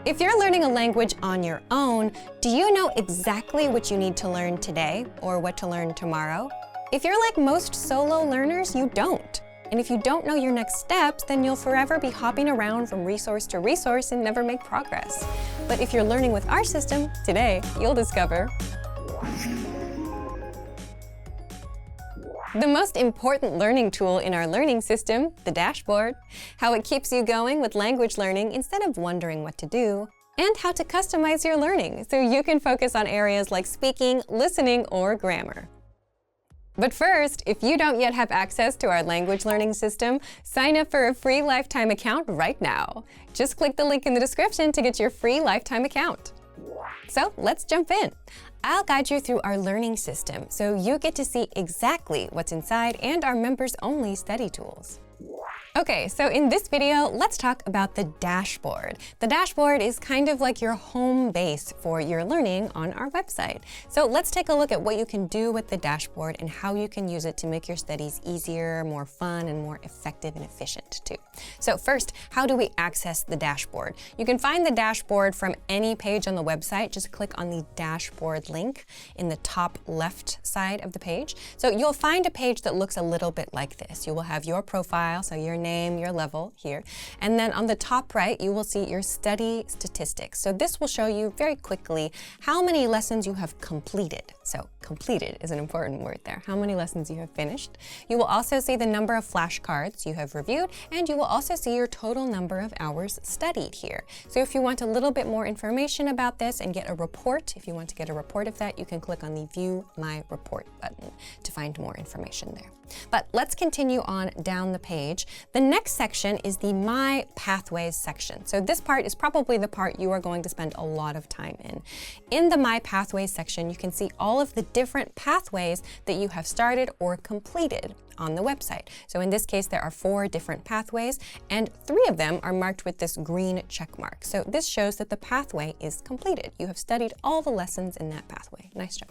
If you're learning a language on your own, do you know exactly what you need to learn today or what to learn tomorrow? If you're like most solo learners, you don't. And if you don't know your next steps, then you'll forever be hopping around from resource to resource and never make progress. But if you're learning with our system, today you'll discover the most important learning tool in our learning system, the dashboard, how it keeps you going with language learning instead of wondering what to do, and how to customize your learning so you can focus on areas like speaking, listening, or grammar. But first, if you don't yet have access to our language learning system, sign up for a free lifetime account right now. Just click the link in the description to get your free lifetime account. So let's jump in. I'll guide you through our learning system so you get to see exactly what's inside and our members-only study tools. Okay, so in this video, let's talk about the dashboard. The dashboard is kind of like your home base for your learning on our website. So let's take a look at what you can do with the dashboard and how you can use it to make your studies easier, more fun, and more effective and efficient too. So first, how do we access the dashboard? You can find the dashboard from any page on the website. Just click on the dashboard link in the top left side of the page. So you'll find a page that looks a little bit like this. You will have your profile, so your name, your level here. And then on the top right, you will see your study statistics. So this will show you very quickly how many lessons you have completed. So completed is an important word there. How many lessons you have finished. You will also see the number of flashcards you have reviewed, and you will also see your total number of hours studied here. So if you want a little bit more information about this and get a report, if you want to get a report of that, you can click on the View My Report button to find more information there. But let's continue on down the page. The next section is the My Pathways section. So this part is probably the part you are going to spend a lot of time in. In the My Pathways section, you can see all of the different pathways that you have started or completed on the website. So in this case, there are 4 different pathways, and 3 of them are marked with this green check mark. So this shows that the pathway is completed. You have studied all the lessons in that pathway. Nice job.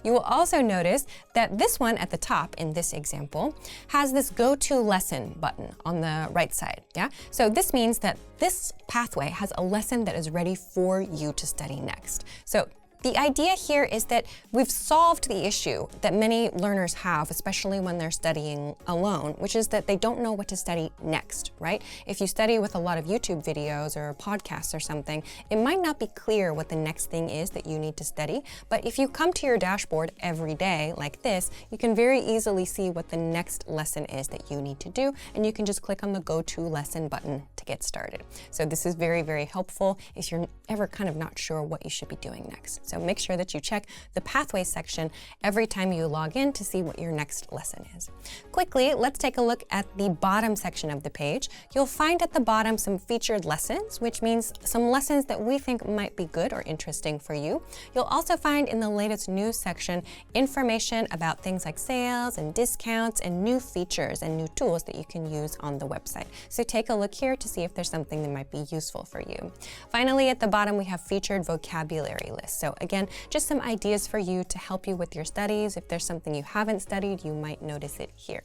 You will also notice that this one at the top in this example has this Go to Lesson button on the right side. Yeah. So this means that this pathway has a lesson that is ready for you to study next. So the idea here is that we've solved the issue that many learners have, especially when they're studying alone, which is that they don't know what to study next, right? If you study with a lot of YouTube videos or podcasts or something, it might not be clear what the next thing is that you need to study. But if you come to your dashboard every day like this, you can very easily see what the next lesson is that you need to do, and you can just click on the Go to Lesson button to get started. So this is very, very helpful if you're ever kind of not sure what you should be doing next. So make sure that you check the Pathways section every time you log in to see what your next lesson is. Quickly, let's take a look at the bottom section of the page. You'll find at the bottom some featured lessons, which means some lessons that we think might be good or interesting for you. You'll also find in the latest news section information about things like sales and discounts and new features and new tools that you can use on the website. So take a look here to see if there's something that might be useful for you. Finally, at the bottom, we have featured vocabulary lists. So again, just some ideas for you to help you with your studies. If there's something you haven't studied, you might notice it here.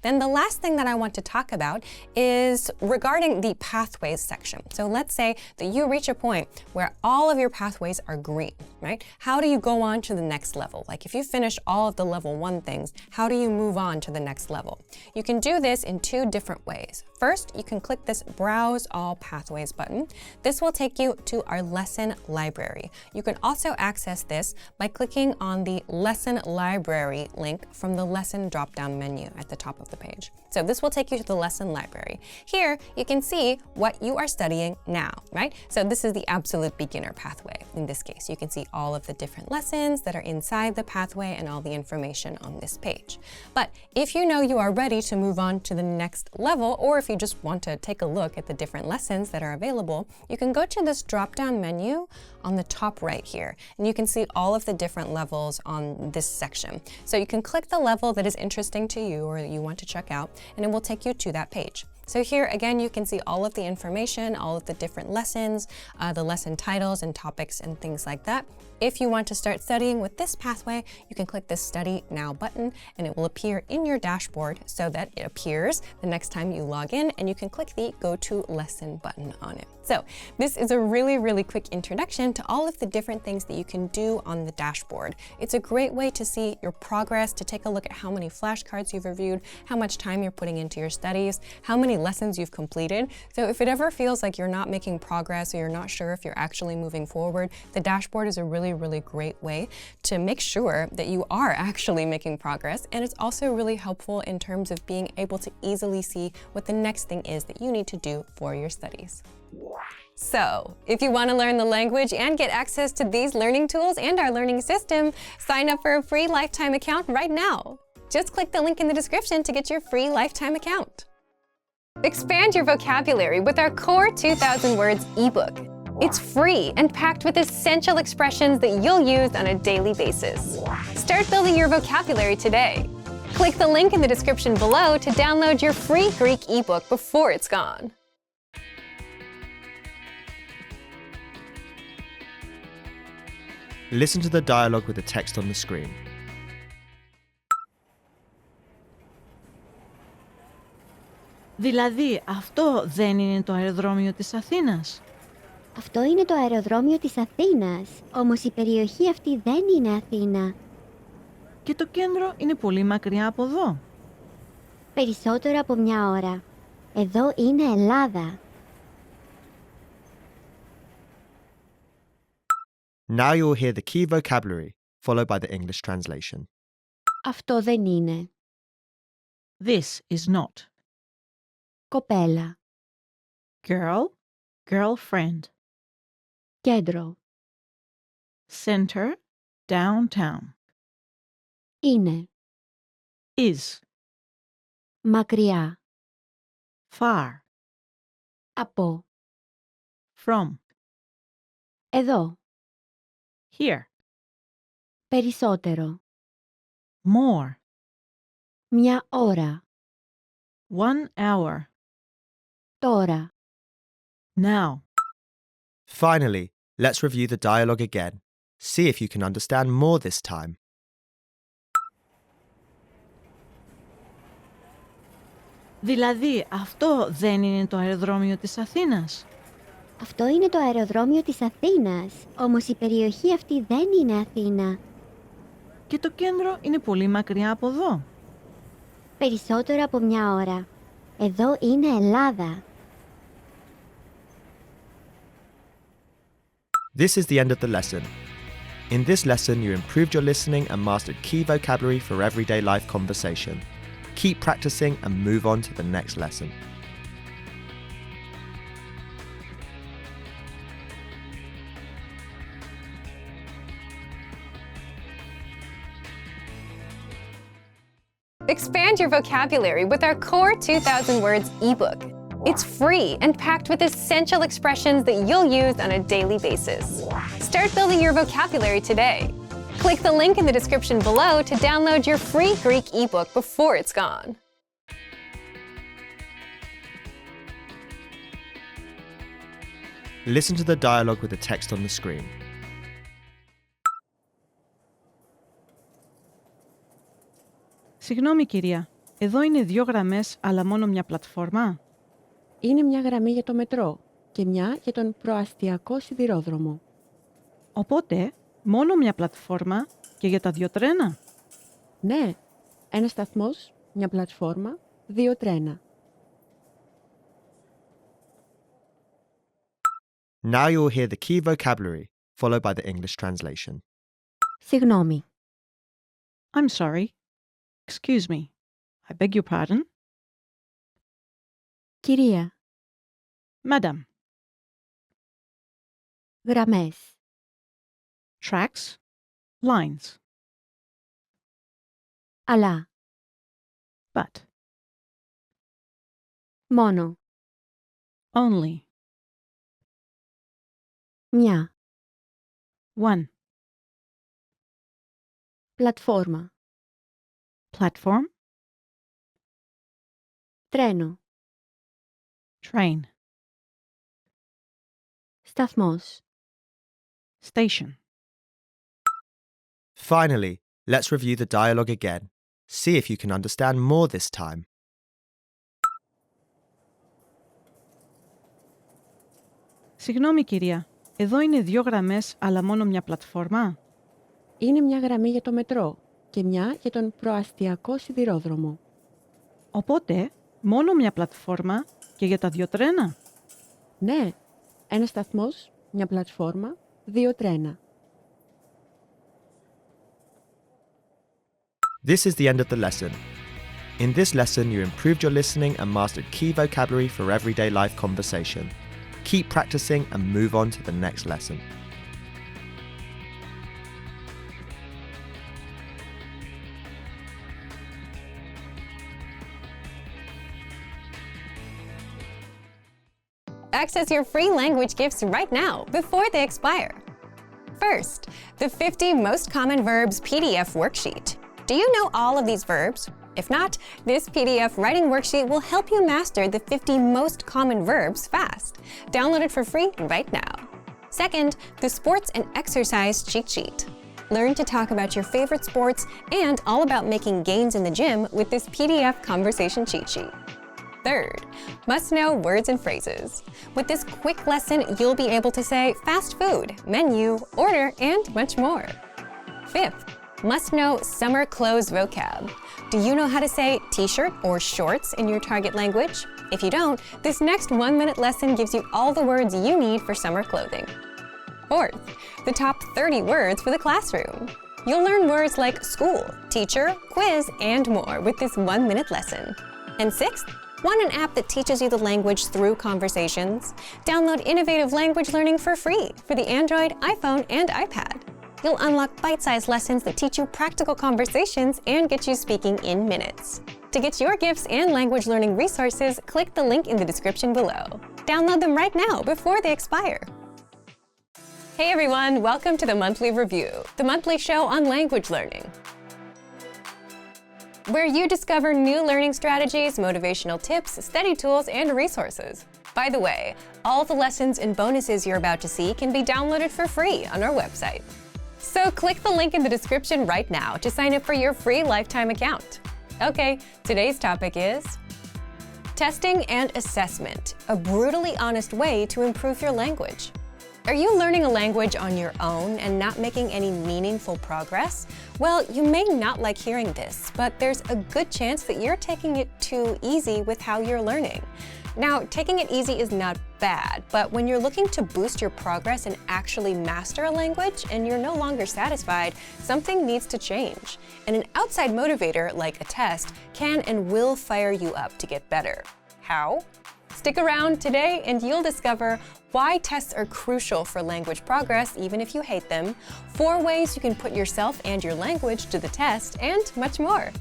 Then the last thing that I want to talk about is regarding the pathways section. So let's say that you reach a point where all of your pathways are green, right? How do you go on to the next level? Like if you finish all of the level 1 things, how do you move on to the next level? You can do this in 2 different ways. First, you can click this Browse All Pathways button. This will take you to our lesson library. You can also access this by clicking on the Lesson Library link from the Lesson drop-down menu at the top of the page. So this will take you to the lesson library. Here, you can see what you are studying now, right? So this is the absolute beginner pathway. In this case, you can see all of the different lessons that are inside the pathway and all the information on this page. But if you know you are ready to move on to the next level, or if you just want to take a look at the different lessons that are available, you can go to this drop-down menu on the top right here, and you can see all of the different levels on this section. So you can click the level that is interesting to you or that you want to check out, and it will take you to that page. So here again, you can see all of the information, all of the different lessons, the lesson titles and topics and things like that. If you want to start studying with this pathway, you can click the Study Now button and it will appear in your dashboard so that it appears the next time you log in, and you can click the Go to Lesson button on it. So this is a really quick introduction to all of the different things that you can do on the dashboard. It's a great way to see your progress, to take a look at how many flashcards you've reviewed, how much time you're putting into your studies, how many lessons you've completed. So if it ever feels like you're not making progress or you're not sure if you're actually moving forward, the dashboard is a really great way to make sure that you are actually making progress. And it's also really helpful in terms of being able to easily see what the next thing is that you need to do for your studies. So, if you want to learn the language and get access to these learning tools and our learning system, sign up for a free lifetime account right now. Just click the link in the description to get your free lifetime account. Expand your vocabulary with our Core 2000 Words ebook. It's free and packed with essential expressions that you'll use on a daily basis. Start building your vocabulary today. Click the link in the description below to download your free Greek ebook before it's gone. Listen to the dialogue with the text on the screen. Δηλαδή, αυτό δεν είναι το αεροδρόμιο της Αθήνας? Αυτό είναι το αεροδρόμιο της Αθήνας, όμως η περιοχή αυτή δεν είναι Αθήνα. Και το κέντρο είναι πολύ μακριά από εδώ? Περισσότερο από μια ώρα. Εδώ είναι Ελλάδα. Now you will hear the key vocabulary, followed by the English translation. Αυτό δεν είναι. This is not. Κοπέλα. Girl, girlfriend. Κέντρο. Center, downtown. Είναι. Is, Μακριά. far, Από. from. Εδώ. Here, Περισσότερο. more. Μια ώρα. 1 hour. Τώρα. Now. Finally, let's review the dialogue again. See if you can understand more this time. Δηλαδή, αυτό δεν είναι το αεροδρόμιο της Αθήνας? Αυτό είναι το αεροδρόμιο της Αθήνας, όμως η περιοχή αυτή δεν είναι Αθήνα. Και το κέντρο είναι πολύ μακριά από εδώ? Περισσότερο από μια ώρα. Εδώ είναι Ελλάδα. This is the end of the lesson. In this lesson, you improved your listening and mastered key vocabulary for everyday life conversation. Keep practicing and move on to the next lesson. Expand your vocabulary with our Core 2000 Words ebook. It's free and packed with essential expressions that you'll use on a daily basis. Start building your vocabulary today. Click the link in the description below to download your free Greek ebook before it's gone. Listen to the dialogue with the text on the screen. Συγγνώμη κυρία, εδώ είναι 2 γραμμές αλλά μόνο μια πλατφόρμα? Είναι μια γραμμή για το μετρό και μια για τον προαστιακό σιδηρόδρομο. Οπότε, μόνο μια πλατφόρμα και για τα 2 τρένα? Ναι, ένα σταθμός, μια πλατφόρμα, 2 τρένα. Now you will hear the key vocabulary, followed by the English translation. Συγγνώμη. I'm sorry. Excuse me. I beg your pardon? Κυρία. Madam. Γραμμές. Tracks. Lines. Αλλά. But. Μόνο. Only. Μια. One. Πλατφόρμα. Platform. Τρένο. Train. Σταθμός. Station. Finally, let's review the dialogue again. See if you can understand more this time. Συγγνώμη κυρία, εδώ είναι 2 γραμμές αλλά μόνο μια πλατφόρμα. Είναι μια γραμμή για το μετρό και μια για τον προαστιακό σιδηρόδρομο. Οπότε, μόνο μια πλατφόρμα και για τα 2 τρένα. Ναι, ένα σταθμός, μια πλατφόρμα, 2 τρένα. This is the end of the lesson. In this lesson, you improved your listening and mastered key vocabulary for everyday life conversation. Keep practicing and move on to the next lesson. Access your free language gifts right now before they expire. First, the 50 Most Common Verbs PDF worksheet. Do you know all of these verbs? If not, this PDF writing worksheet will help you master the 50 most common verbs fast. Download it for free right now. Second, the Sports and Exercise Cheat Sheet. Learn to talk about your favorite sports and all about making gains in the gym with this PDF conversation cheat sheet. Third, must-know words and phrases. With this quick lesson, you'll be able to say fast food, menu, order, and much more. Fifth, must-know summer clothes vocab. Do you know how to say t-shirt or shorts in your target language? If you don't, this next 1-minute lesson gives you all the words you need for summer clothing. Fourth, the top 30 words for the classroom. You'll learn words like school, teacher, quiz, and more with this 1-minute lesson. And sixth, want an app that teaches you the language through conversations? Download Innovative Language Learning for free for the Android, iPhone, and iPad. You'll unlock bite-sized lessons that teach you practical conversations and get you speaking in minutes. To get your gifts and language learning resources, click the link in the description below. Download them right now before they expire. Hey everyone, welcome to the Monthly Review, the monthly show on language learning, where you discover new learning strategies, motivational tips, study tools, and resources. By the way, all the lessons and bonuses you're about to see can be downloaded for free on our website. So click the link in the description right now to sign up for your free lifetime account. Okay, today's topic is testing and assessment, a brutally honest way to improve your language. Are you learning a language on your own and not making any meaningful progress? Well, you may not like hearing this, but there's a good chance that you're taking it too easy with how you're learning. Now, taking it easy is not bad, but when you're looking to boost your progress and actually master a language and you're no longer satisfied, something needs to change. And an outside motivator, like a test, can and will fire you up to get better. How? Stick around today and you'll discover why tests are crucial for language progress even if you hate them, 4 ways you can put yourself and your language to the test, and much more.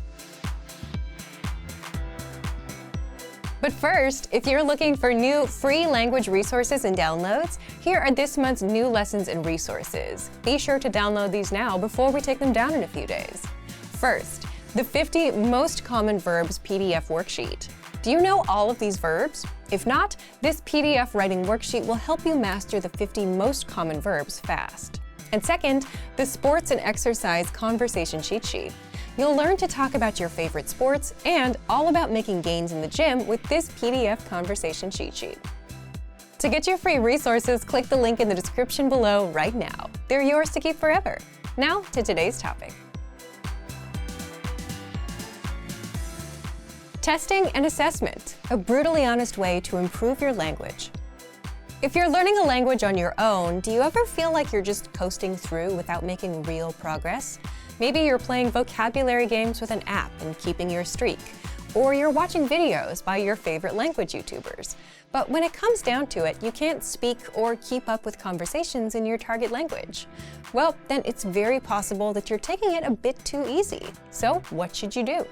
But first, if you're looking for new free language resources and downloads, here are this month's new lessons and resources. Be sure to download these now before we take them down in a few days. First, the 50 Most Common Verbs PDF worksheet. Do you know all of these verbs? If not, this PDF writing worksheet will help you master the 50 most common verbs fast. And second, the Sports and Exercise Conversation Cheat Sheet. You'll learn to talk about your favorite sports and all about making gains in the gym with this PDF conversation cheat sheet. To get your free resources, click the link in the description below right now. They're yours to keep forever. Now to today's topic. Testing and assessment, a brutally honest way to improve your language. If you're learning a language on your own, do you ever feel like you're just coasting through without making real progress? Maybe you're playing vocabulary games with an app and keeping your streak, or you're watching videos by your favorite language YouTubers. But when it comes down to it, you can't speak or keep up with conversations in your target language. Well, then it's very possible that you're taking it a bit too easy. So what should you do?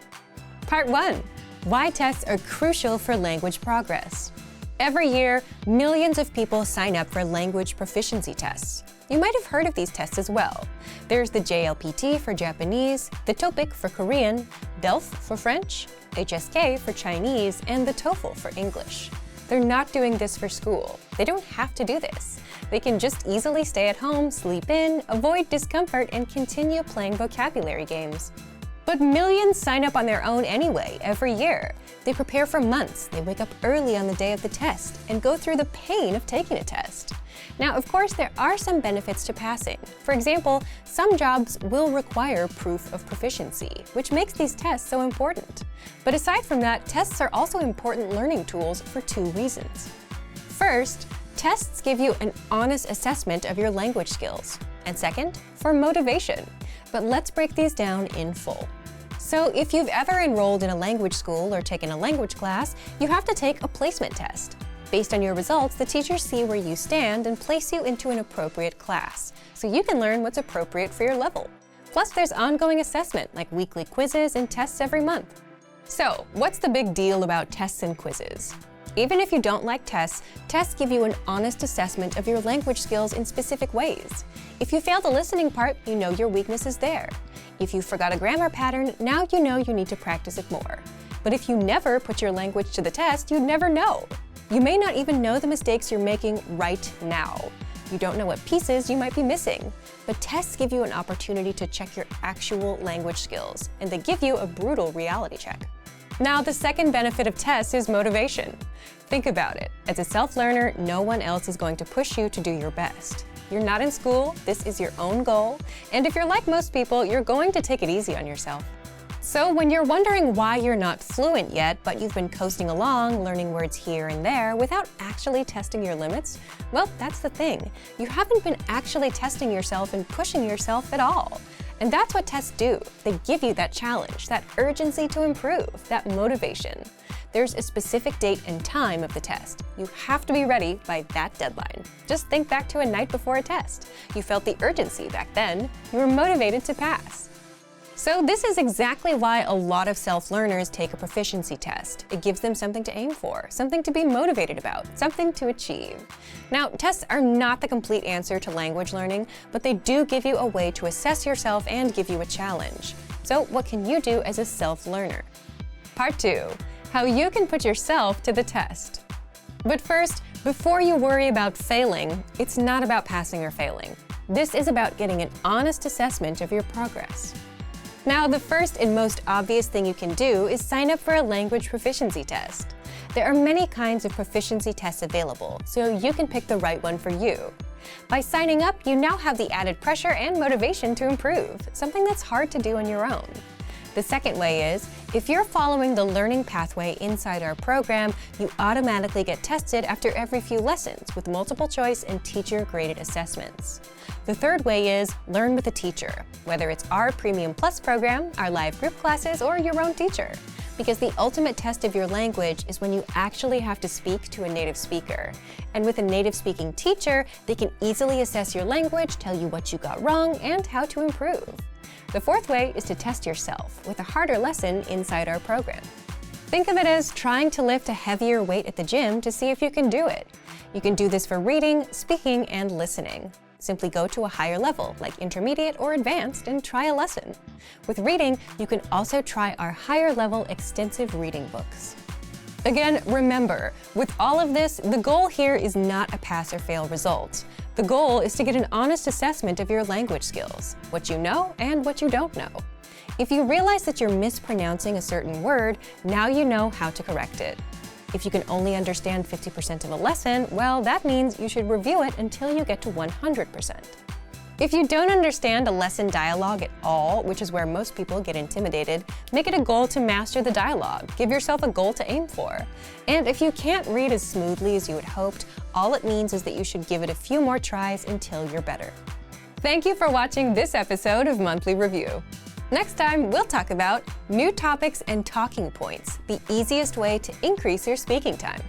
Part 1. Why tests are crucial for language progress. Every year, millions of people sign up for language proficiency tests. You might have heard of these tests as well. There's the JLPT for Japanese, the TOPIK for Korean, DELF for French, HSK for Chinese, and the TOEFL for English. They're not doing this for school. They don't have to do this. They can just easily stay at home, sleep in, avoid discomfort, and continue playing vocabulary games. But millions sign up on their own anyway, every year. They prepare for months, they wake up early on the day of the test, and go through the pain of taking a test. Now, of course, there are some benefits to passing. For example, some jobs will require proof of proficiency, which makes these tests so important. But aside from that, tests are also important learning tools for two reasons. First, tests give you an honest assessment of your language skills. And second, for motivation. But let's break these down in full. So if you've ever enrolled in a language school or taken a language class, you have to take a placement test. Based on your results, the teachers see where you stand and place you into an appropriate class, so you can learn what's appropriate for your level. Plus, there's ongoing assessment, like weekly quizzes and tests every month. So, what's the big deal about tests and quizzes? Even if you don't like tests, tests give you an honest assessment of your language skills in specific ways. If you fail the listening part, you know your weakness is there. If you forgot a grammar pattern, now you know you need to practice it more. But if you never put your language to the test, you'd never know. You may not even know the mistakes you're making right now. You don't know what pieces you might be missing. But tests give you an opportunity to check your actual language skills, and they give you a brutal reality check. Now, the second benefit of tests is motivation. Think about it. As a self-learner, no one else is going to push you to do your best. You're not in school, this is your own goal, and if you're like most people, you're going to take it easy on yourself. So when you're wondering why you're not fluent yet, but you've been coasting along, learning words here and there without actually testing your limits, well, that's the thing. You haven't been actually testing yourself and pushing yourself at all. And that's what tests do. They give you that challenge, that urgency to improve, that motivation. There's a specific date and time of the test. You have to be ready by that deadline. Just think back to a night before a test. You felt the urgency back then. You were motivated to pass. So this is exactly why a lot of self-learners take a proficiency test. It gives them something to aim for, something to be motivated about, something to achieve. Now, tests are not the complete answer to language learning, but they do give you a way to assess yourself and give you a challenge. So what can you do as a self-learner? Part 2, how you can put yourself to the test. But first, before you worry about failing, it's not about passing or failing. This is about getting an honest assessment of your progress. Now, the first and most obvious thing you can do is sign up for a language proficiency test. There are many kinds of proficiency tests available, so you can pick the right one for you. By signing up, you now have the added pressure and motivation to improve, something that's hard to do on your own. The second way is, if you're following the learning pathway inside our program, you automatically get tested after every few lessons with multiple choice and teacher-graded assessments. The third way is learn with a teacher, whether it's our Premium Plus program, our live group classes, or your own teacher. Because the ultimate test of your language is when you actually have to speak to a native speaker. And with a native speaking teacher, they can easily assess your language, tell you what you got wrong, and how to improve. The fourth way is to test yourself with a harder lesson inside our program. Think of it as trying to lift a heavier weight at the gym to see if you can do it. You can do this for reading, speaking, and listening. Simply go to a higher level, like intermediate or advanced, and try a lesson. With reading, you can also try our higher level extensive reading books. Again, remember, with all of this, the goal here is not a pass or fail result. The goal is to get an honest assessment of your language skills, what you know and what you don't know. If you realize that you're mispronouncing a certain word, now you know how to correct it. If you can only understand 50% of a lesson, well, that means you should review it until you get to 100%. If you don't understand a lesson dialogue at all, which is where most people get intimidated, make it a goal to master the dialogue. Give yourself a goal to aim for. And if you can't read as smoothly as you had hoped, all it means is that you should give it a few more tries until you're better. Thank you for watching this episode of Monthly Review. Next time, we'll talk about new topics and talking points, the easiest way to increase your speaking time.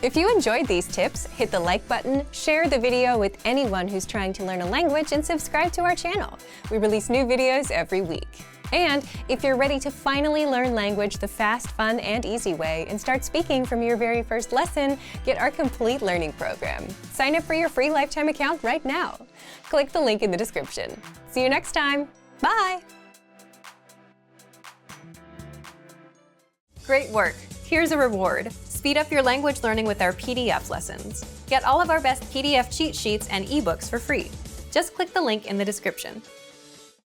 If you enjoyed these tips, hit the like button, share the video with anyone who's trying to learn a language, and subscribe to our channel. We release new videos every week. And if you're ready to finally learn language the fast, fun, and easy way and start speaking from your very first lesson, get our complete learning program. Sign up for your free lifetime account right now. Click the link in the description. See you next time. Bye! Great work. Here's a reward. Speed up your language learning with our PDF lessons. Get all of our best PDF cheat sheets and ebooks for free. Just click the link in the description.